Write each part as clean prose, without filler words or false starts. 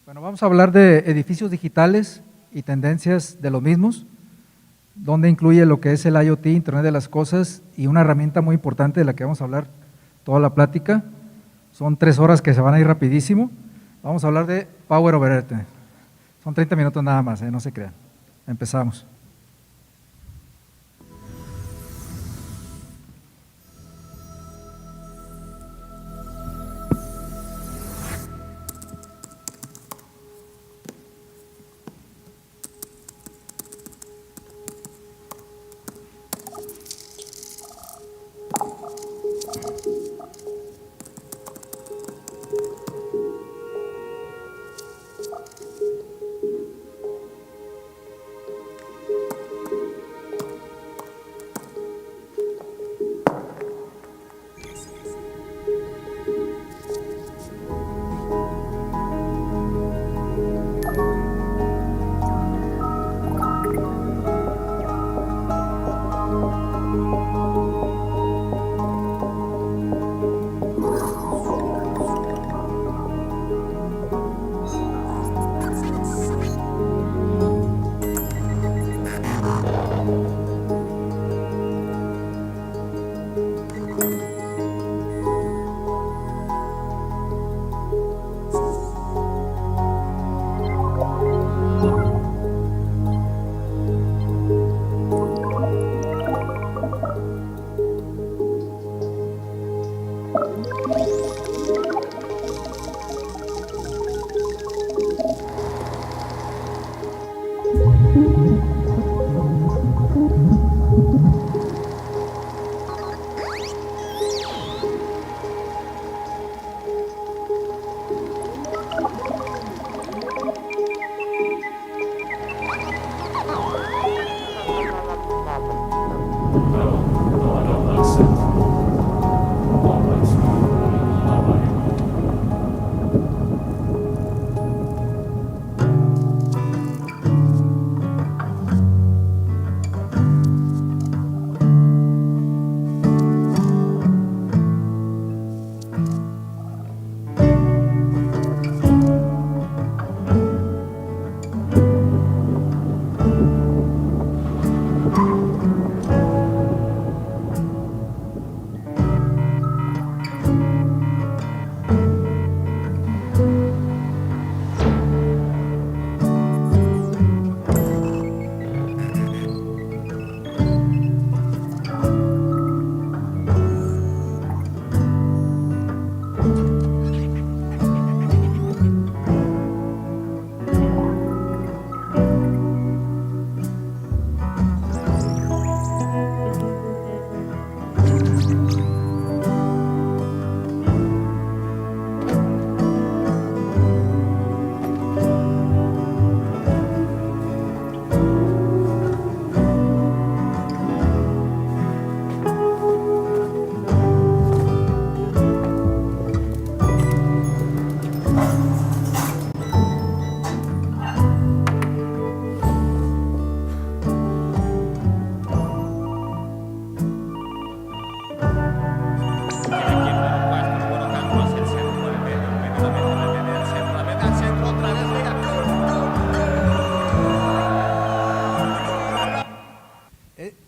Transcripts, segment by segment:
Bueno, vamos a hablar de edificios digitales y tendencias de los mismos, donde incluye lo que es el IoT, Internet de las Cosas, y una herramienta muy importante de la que vamos a hablar toda la plática. Son 3 horas que se van a ir rapidísimo. Vamos a hablar de Power over Ethernet. Son 30 minutos nada más, no se crean. Empezamos.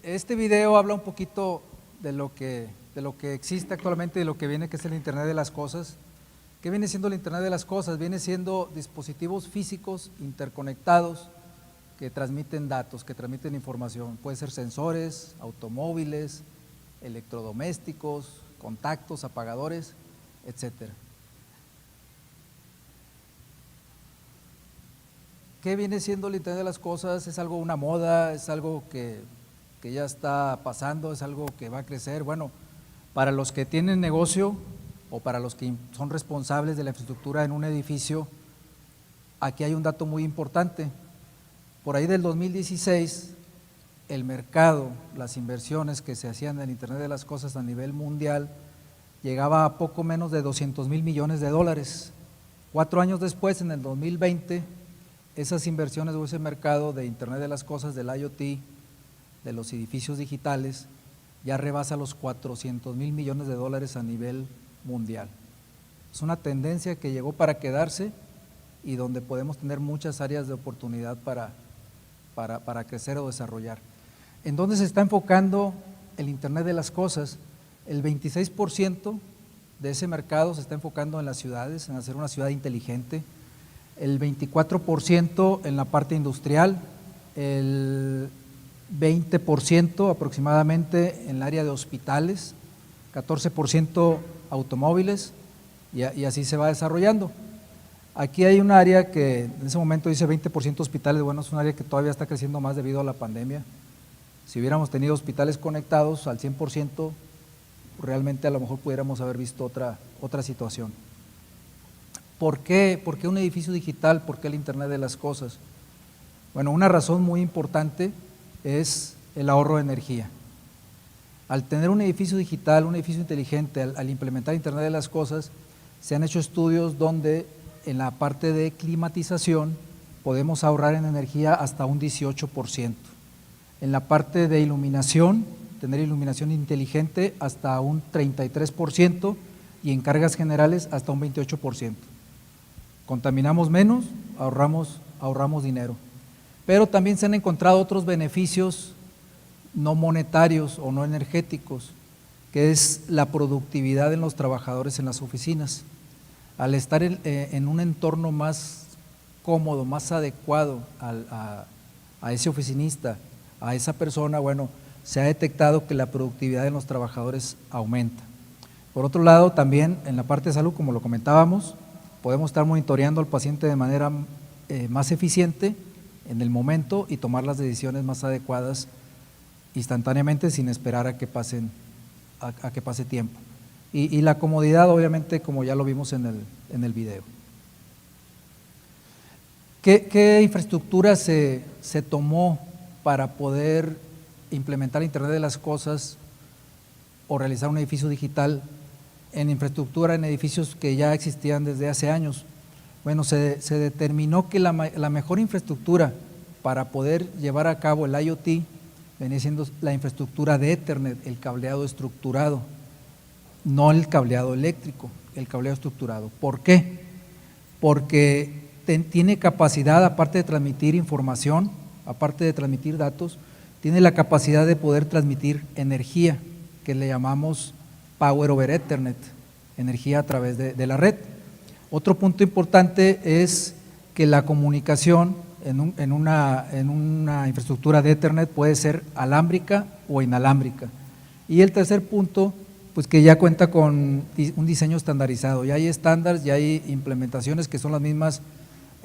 Este video habla un poquito de lo que existe actualmente, de lo que viene, que es el Internet de las Cosas. ¿Qué viene siendo el Internet de las Cosas? Viene siendo dispositivos físicos interconectados que transmiten datos, que transmiten información. Puede ser sensores, automóviles, electrodomésticos, contactos, apagadores, etcétera. ¿Qué viene siendo el Internet de las Cosas? ¿Es algo, una moda? ¿Es algo que ya está pasando? ¿Es algo que va a crecer? Bueno, para los que tienen negocio o para los que son responsables de la infraestructura en un edificio, aquí hay un dato muy importante. Por ahí del 2016, el mercado, las inversiones que se hacían en el Internet de las Cosas a nivel mundial, llegaba a poco menos de 200,000 millones de dólares. 4 años después, en el 2020, esas inversiones o ese mercado de Internet de las Cosas, del IoT, de los edificios digitales, ya rebasa los 400,000 millones de dólares a nivel mundial. Es una tendencia que llegó para quedarse y donde podemos tener muchas áreas de oportunidad para crecer o desarrollar. ¿En dónde se está enfocando el Internet de las cosas? El 26% de ese mercado se está enfocando en las ciudades, en hacer una ciudad inteligente, el 24% en la parte industrial, el 20% aproximadamente en el área de hospitales, 14% automóviles y así se va desarrollando. Aquí hay un área que en ese momento dice 20% hospitales, bueno, es un área que todavía está creciendo más debido a la pandemia. Si hubiéramos tenido hospitales conectados al 100%, realmente a lo mejor pudiéramos haber visto otra situación. ¿Por qué un edificio digital? ¿Por qué el Internet de las cosas? Bueno, una razón muy importante es el ahorro de energía. Al tener un edificio digital, un edificio inteligente, al implementar Internet de las cosas, se han hecho estudios donde en la parte de climatización podemos ahorrar en energía hasta un 18%. En la parte de iluminación, tener iluminación inteligente hasta un 33% y en cargas generales hasta un 28%. Contaminamos menos, ahorramos dinero. Pero también se han encontrado otros beneficios no monetarios o no energéticos, que es la productividad en los trabajadores en las oficinas. Al estar en un entorno más cómodo, más adecuado a ese oficinista, a esa persona, bueno, se ha detectado que la productividad de los trabajadores aumenta. Por otro lado, también en la parte de salud, como lo comentábamos, podemos estar monitoreando al paciente de manera más eficiente en el momento y tomar las decisiones más adecuadas instantáneamente sin esperar a que pase tiempo. Y la comodidad, obviamente, como ya lo vimos en el video. ¿Qué infraestructura se tomó para poder implementar Internet de las cosas o realizar un edificio digital en infraestructura, en edificios que ya existían desde hace años? Bueno, se determinó que la mejor infraestructura para poder llevar a cabo el IoT venía siendo la infraestructura de Ethernet, el cableado estructurado, no el cableado eléctrico, el cableado estructurado. ¿Por qué? Porque tiene capacidad, aparte de transmitir información, aparte de transmitir datos, tiene la capacidad de poder transmitir energía, que le llamamos Power over Ethernet, energía a través de la red. Otro punto importante es que la comunicación en una infraestructura de Ethernet puede ser alámbrica o inalámbrica. Y el tercer punto, pues que ya cuenta con un diseño estandarizado, ya hay estándares, ya hay implementaciones que son las mismas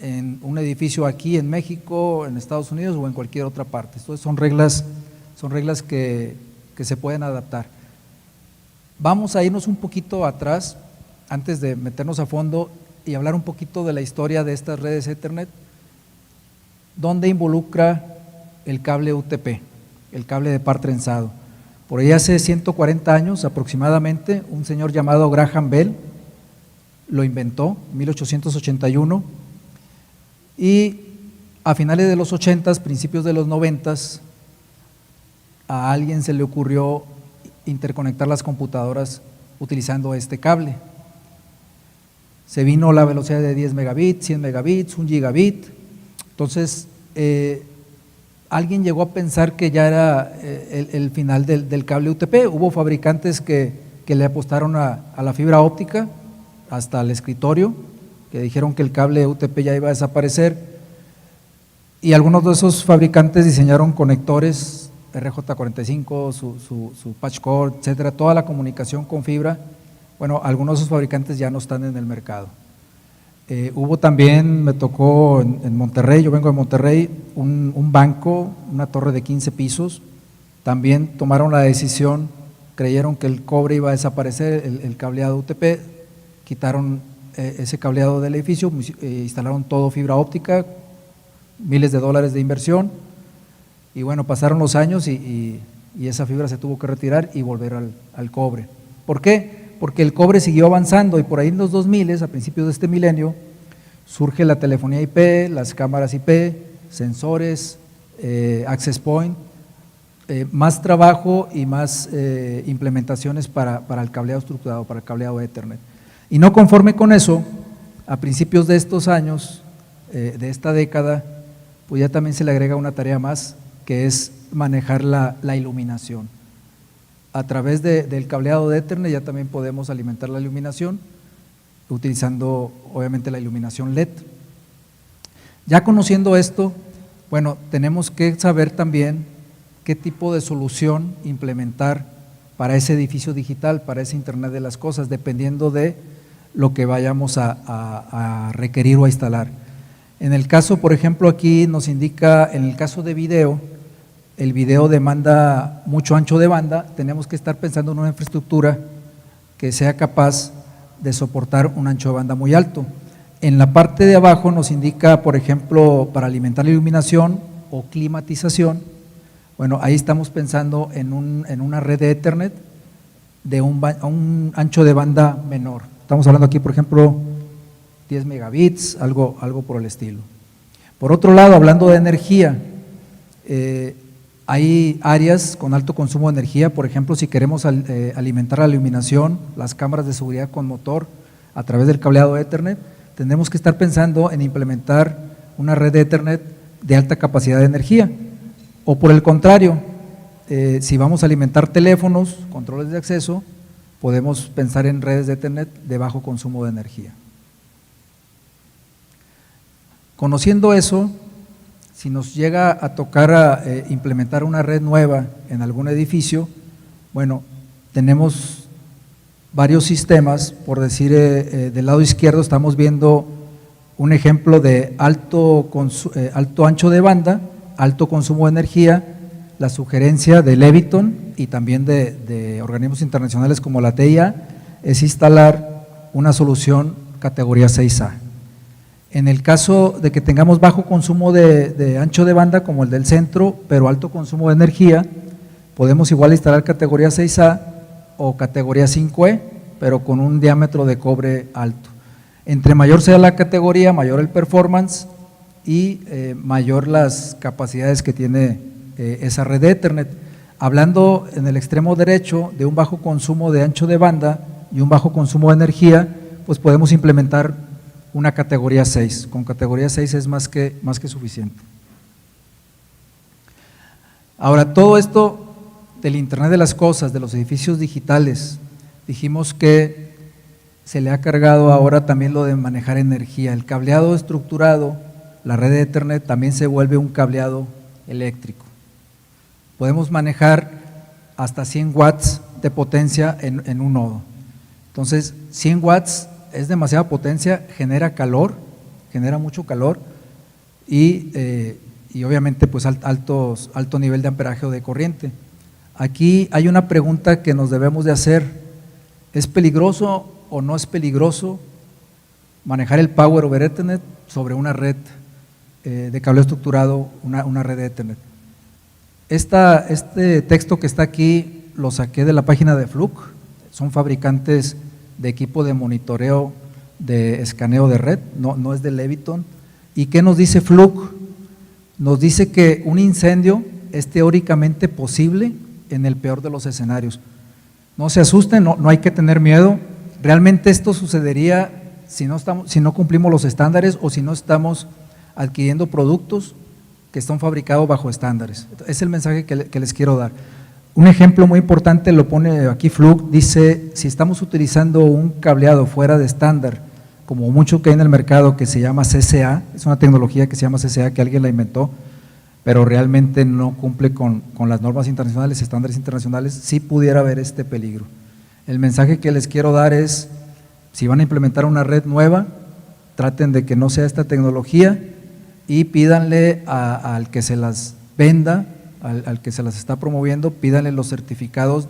en un edificio aquí en México, en Estados Unidos o en cualquier otra parte. Entonces son reglas que se pueden adaptar. Vamos a irnos un poquito atrás, antes de meternos a fondo y hablar un poquito de la historia de estas redes Ethernet, donde involucra el cable UTP, el cable de par trenzado. Por ahí hace 140 años aproximadamente, un señor llamado Graham Bell lo inventó en 1881 y a finales de los 80s, principios de los 90s, a alguien se le ocurrió interconectar las computadoras utilizando este cable. Se vino la velocidad de 10 megabits, 100 megabits, 1 gigabit. Entonces, alguien llegó a pensar que ya era el final del cable UTP. Hubo fabricantes que le apostaron a la fibra óptica hasta el escritorio, que dijeron que el cable UTP ya iba a desaparecer, y algunos de esos fabricantes diseñaron conectores RJ45, su patch cord, etcétera, toda la comunicación con fibra. Bueno, algunos de esos fabricantes ya no están en el mercado. Hubo también, me tocó en Monterrey, yo vengo de Monterrey, un banco, una torre de 15 pisos, también tomaron la decisión, creyeron que el cobre iba a desaparecer, el cableado UTP, quitaron ese cableado del edificio, instalaron todo fibra óptica, miles de dólares de inversión, y bueno, pasaron los años y esa fibra se tuvo que retirar y volver al cobre. ¿Por qué? Porque el cobre siguió avanzando y por ahí en los 2000, a principios de este milenio, surge la telefonía IP, las cámaras IP, sensores, access point, más trabajo y más implementaciones para el cableado estructurado, para el cableado Ethernet. Y no conforme con eso, a principios de estos años, de esta década, pues ya también se le agrega una tarea más, que es manejar la iluminación. A través del cableado de Ethernet ya también podemos alimentar la iluminación, utilizando obviamente la iluminación LED. Ya conociendo esto, bueno, tenemos que saber también qué tipo de solución implementar para ese edificio digital, para ese Internet de las cosas, dependiendo de lo que vayamos a requerir o a instalar. En el caso, por ejemplo, aquí nos indica, en el caso de video, el video demanda mucho ancho de banda, tenemos que estar pensando en una infraestructura que sea capaz de soportar un ancho de banda muy alto. En la parte de abajo nos indica, por ejemplo, para alimentar la iluminación o climatización. Bueno, ahí estamos pensando en una red de Ethernet de un ancho de banda menor. Estamos hablando aquí, por ejemplo, 10 megabits, algo por el estilo. Por otro lado, hablando de energía, hay áreas con alto consumo de energía, por ejemplo, si queremos alimentar la iluminación, las cámaras de seguridad con motor a través del cableado Ethernet, tendremos que estar pensando en implementar una red de Ethernet de alta capacidad de energía. O por el contrario, si vamos a alimentar teléfonos, controles de acceso, podemos pensar en redes de Ethernet de bajo consumo de energía. Conociendo eso, si nos llega a tocar implementar una red nueva en algún edificio, bueno, tenemos varios sistemas, por decir, del lado izquierdo estamos viendo un ejemplo de alto ancho de banda, alto consumo de energía. La sugerencia de Leviton y también de organismos internacionales como la TIA es instalar una solución categoría 6A. En el caso de que tengamos bajo consumo de ancho de banda como el del centro, pero alto consumo de energía, podemos igual instalar categoría 6A o categoría 5E, pero con un diámetro de cobre alto. Entre mayor sea la categoría, mayor el performance y mayor las capacidades que tiene esa red de Ethernet. Hablando en el extremo derecho de un bajo consumo de ancho de banda y un bajo consumo de energía, pues podemos implementar una categoría 6. Con categoría 6 es más que suficiente. Ahora, todo esto del Internet de las cosas, de los edificios digitales, dijimos que se le ha cargado ahora también lo de manejar energía. El cableado estructurado, la red de Ethernet, también se vuelve un cableado eléctrico. Podemos manejar hasta 100 watts de potencia en un nodo. Entonces, 100 watts es demasiada potencia, genera calor, genera mucho calor y obviamente pues alto nivel de amperaje o de corriente. Aquí hay una pregunta que nos debemos de hacer: ¿es peligroso o no es peligroso manejar el Power over Ethernet sobre una red de cableado estructurado, una red de Ethernet? Este texto que está aquí lo saqué de la página de Fluke, son fabricantes de equipo de monitoreo de escaneo de red, no es de Leviton. ¿Y qué nos dice Fluke? Nos dice que un incendio es teóricamente posible en el peor de los escenarios. No se asusten, no hay que tener miedo. Realmente esto sucedería si no cumplimos los estándares o si no estamos adquiriendo productos que están fabricados bajo estándares. Es el mensaje que les quiero dar. Un ejemplo muy importante lo pone aquí Fluke, dice: si estamos utilizando un cableado fuera de estándar, como mucho que hay en el mercado que se llama CCA, es una tecnología que se llama CCA, que alguien la inventó, pero realmente no cumple con las normas internacionales, estándares internacionales, sí pudiera haber este peligro. El mensaje que les quiero dar es: si van a implementar una red nueva, traten de que no sea esta tecnología y pídanle al que se las venda, al que se las está promoviendo, pídanle los certificados,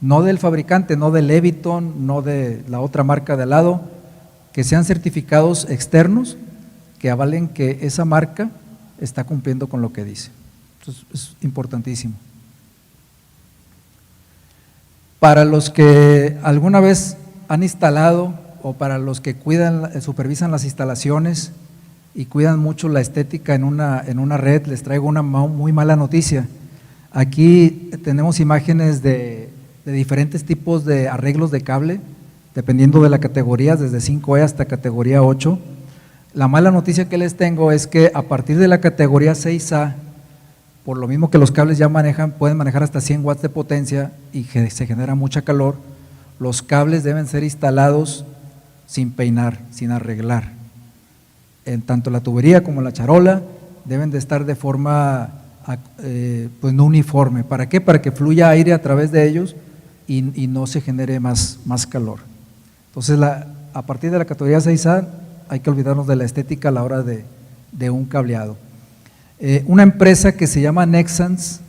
no del fabricante, no de Leviton, no de la otra marca de al lado, que sean certificados externos que avalen que esa marca está cumpliendo con lo que dice. Entonces, es importantísimo. Para los que alguna vez han instalado o para los que supervisan las instalaciones y cuidan mucho la estética en una red, les traigo una muy mala noticia. Aquí tenemos imágenes de diferentes tipos de arreglos de cable, dependiendo de la categoría, desde 5E hasta categoría 8. La mala noticia que les tengo es que a partir de la categoría 6A, por lo mismo que los cables ya pueden manejar hasta 100 watts de potencia y que se genera mucha calor, los cables deben ser instalados sin peinar, sin arreglar. En tanto la tubería como la charola deben de estar de forma pues no uniforme. ¿Para qué? Para que fluya aire a través de ellos y no se genere más calor. Entonces, a partir de la categoría 6A hay que olvidarnos de la estética a la hora de un cableado. Una empresa que se llama Nexans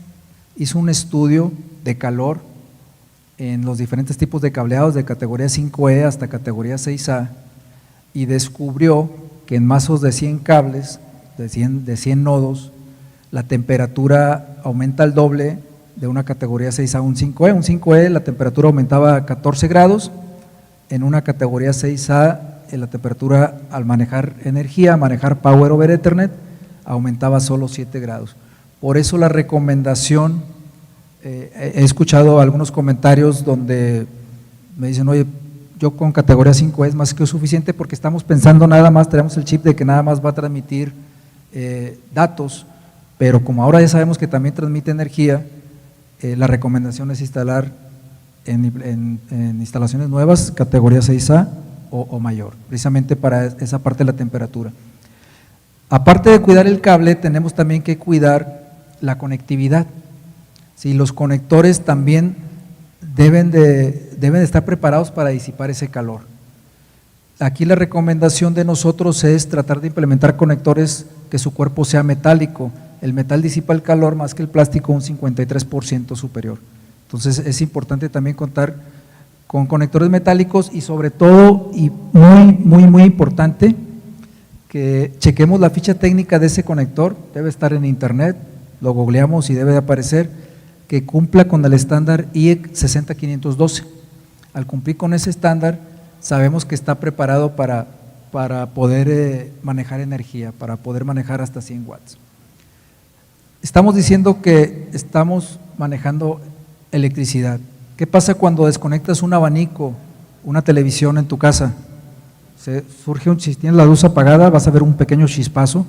hizo un estudio de calor en los diferentes tipos de cableados de categoría 5E hasta categoría 6A y descubrió que en mazos de 100 cables, de 100 nodos, la temperatura aumenta al doble de una categoría 6A a un 5E. Un 5E la temperatura aumentaba a 14 grados, en una categoría 6A la temperatura al manejar energía, manejar Power over Ethernet, aumentaba solo 7 grados. Por eso la recomendación, he escuchado algunos comentarios donde me dicen, oye, yo con categoría 5 es más que suficiente porque estamos pensando nada más, tenemos el chip de que nada más va a transmitir datos, pero como ahora ya sabemos que también transmite energía, la recomendación es instalar en instalaciones nuevas categoría 6A o mayor, precisamente para esa parte de la temperatura. Aparte de cuidar el cable, tenemos también que cuidar la conectividad. Sí, los conectores también deben de estar preparados para disipar ese calor. Aquí la recomendación de nosotros es tratar de implementar conectores que su cuerpo sea metálico. El metal disipa el calor más que el plástico un 53% superior. Entonces es importante también contar con conectores metálicos y sobre todo, y muy importante, que chequemos la ficha técnica de ese conector, debe estar en internet, lo googleamos y debe de aparecer, que cumpla con el estándar IEC 60512. Al cumplir con ese estándar, sabemos que está preparado para poder manejar energía, para poder manejar hasta 100 watts. Estamos diciendo que estamos manejando electricidad. ¿Qué pasa cuando desconectas un abanico, una televisión en tu casa? Si tienes la luz apagada, vas a ver un pequeño chispazo.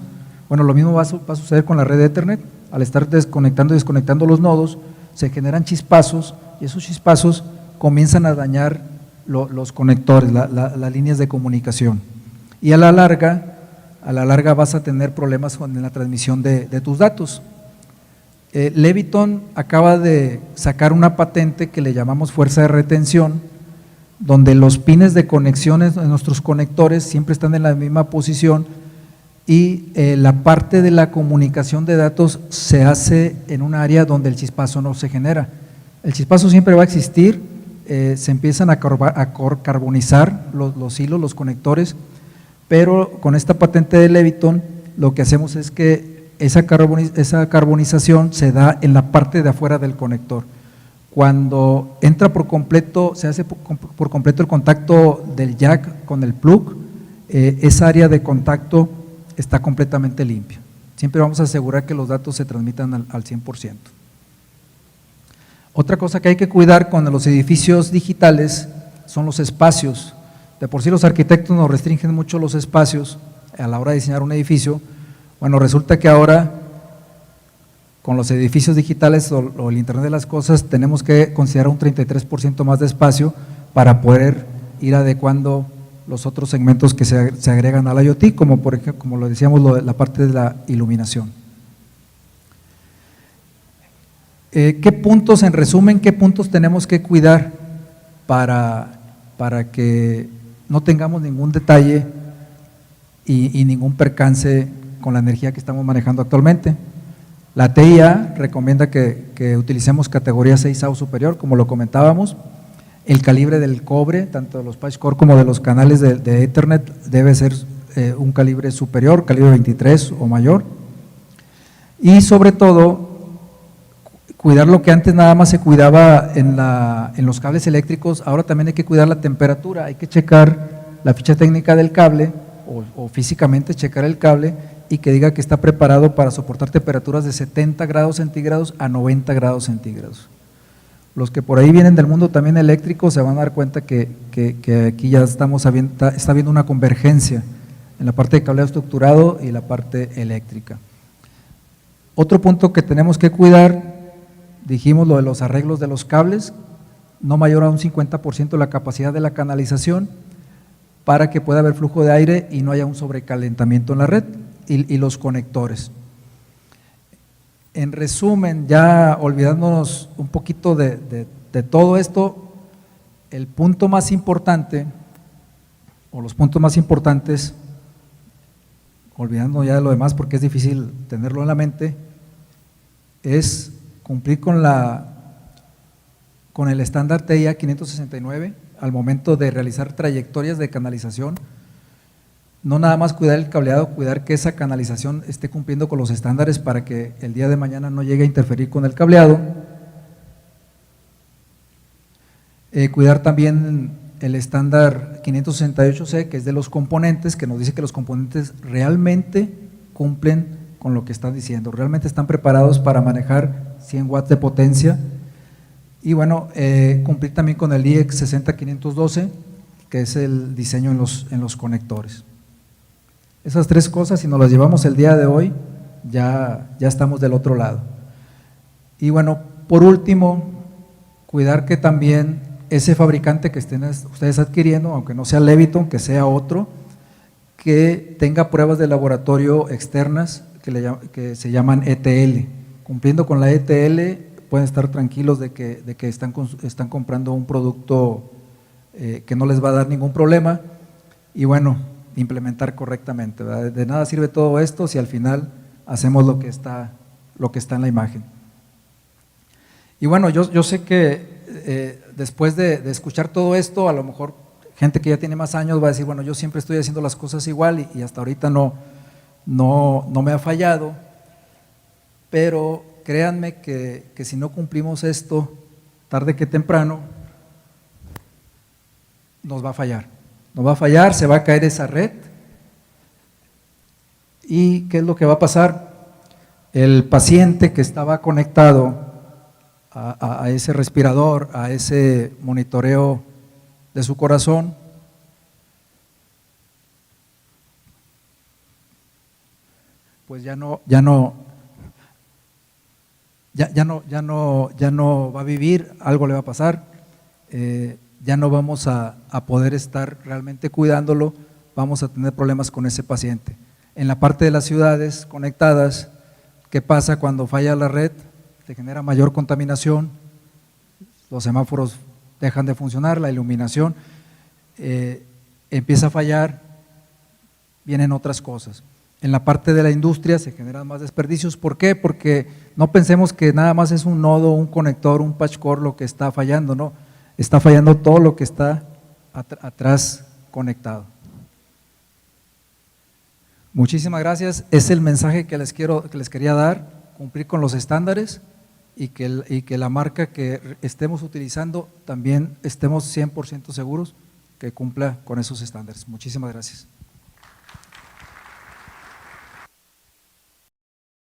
Bueno, lo mismo va a suceder con la red de Ethernet. Al estar desconectando y desconectando los nodos, se generan chispazos y esos chispazos comienzan a dañar los conectores, las líneas de comunicación. Y a la larga vas a tener problemas con la transmisión de tus datos. Leviton acaba de sacar una patente que le llamamos fuerza de retención, donde los pines de conexiones de nuestros conectores siempre están en la misma posición y la parte de la comunicación de datos se hace en un área donde el chispazo no se genera. El chispazo siempre va a existir, se empiezan a carbonizar los hilos, los conectores, pero con esta patente de Leviton lo que hacemos es que esa carbonización se da en la parte de afuera del conector. Cuando entra por completo, se hace por completo el contacto del jack con el plug, esa área de contacto está completamente limpia. Siempre vamos a asegurar que los datos se transmitan al 100%. Otra cosa que hay que cuidar con los edificios digitales son los espacios. De por sí los arquitectos nos restringen mucho los espacios a la hora de diseñar un edificio. Bueno, resulta que ahora con los edificios digitales o el Internet de las cosas tenemos que considerar un 33% más de espacio para poder ir adecuando los otros segmentos que se agregan al IoT, como por ejemplo, como lo decíamos, la parte de la iluminación. ¿Qué puntos, en resumen, qué puntos tenemos que cuidar para que no tengamos ningún detalle y ningún percance con la energía que estamos manejando actualmente? La TIA recomienda que utilicemos categoría 6A o superior, como lo comentábamos. El calibre del cobre, tanto de los patch core como de los canales de Ethernet, debe ser un calibre superior, calibre 23 o mayor. Y sobre todo, cuidar lo que antes nada más se cuidaba en los cables eléctricos, ahora también hay que cuidar la temperatura, hay que checar la ficha técnica del cable o físicamente checar el cable y que diga que está preparado para soportar temperaturas de 70 grados centígrados a 90 grados centígrados. Los que por ahí vienen del mundo también eléctrico se van a dar cuenta que aquí ya está habiendo una convergencia en la parte de cableado estructurado y la parte eléctrica. Otro punto que tenemos que cuidar, dijimos lo de los arreglos de los cables, no mayor a un 50% de la capacidad de la canalización para que pueda haber flujo de aire y no haya un sobrecalentamiento en la red y los conectores. En resumen, ya olvidándonos un poquito de todo esto, el punto más importante o los puntos más importantes, olvidando ya de lo demás porque es difícil tenerlo en la mente, es cumplir con el estándar TIA 569 al momento de realizar trayectorias de canalización. No nada más cuidar el cableado, cuidar que esa canalización esté cumpliendo con los estándares para que el día de mañana no llegue a interferir con el cableado. Cuidar también el estándar 568C, que es de los componentes, que nos dice que los componentes realmente cumplen con lo que están diciendo, realmente están preparados para manejar 100 watts de potencia. Y bueno, cumplir también con el IEC 60512, que es el diseño en los conectores. Esas tres cosas, si nos las llevamos el día de hoy, ya estamos del otro lado. Y bueno, por último, cuidar que también ese fabricante que estén ustedes adquiriendo, aunque no sea Leviton, que sea otro, que tenga pruebas de laboratorio externas que se llaman ETL. Cumpliendo con la ETL, pueden estar tranquilos de que están comprando un producto que no les va a dar ningún problema y bueno, implementar correctamente, ¿verdad? De nada sirve todo esto si al final hacemos lo que está en la imagen. Y bueno, yo sé que después de escuchar todo esto, a lo mejor gente que ya tiene más años va a decir, bueno, yo siempre estoy haciendo las cosas igual y hasta ahorita no me ha fallado, pero créanme que si no cumplimos esto, tarde que temprano, nos va a fallar, se va a caer esa red. ¿Y qué es lo que va a pasar? El paciente que estaba conectado a ese respirador, a ese monitoreo de su corazón, pues ya no va a vivir, algo le va a pasar, ya no vamos a poder estar realmente cuidándolo, vamos a tener problemas con ese paciente. En la parte de las ciudades conectadas, ¿qué pasa cuando falla la red? Se genera mayor contaminación, los semáforos dejan de funcionar, la iluminación empieza a fallar, vienen otras cosas. En la parte de la industria se generan más desperdicios. ¿Por qué? Porque no pensemos que nada más es un nodo, un conector, un patch core lo que está fallando, no, está fallando todo lo que está atrás conectado. Muchísimas gracias, es el mensaje que les quería dar, cumplir con los estándares y que la marca que estemos utilizando también estemos 100% seguros que cumpla con esos estándares. Muchísimas gracias.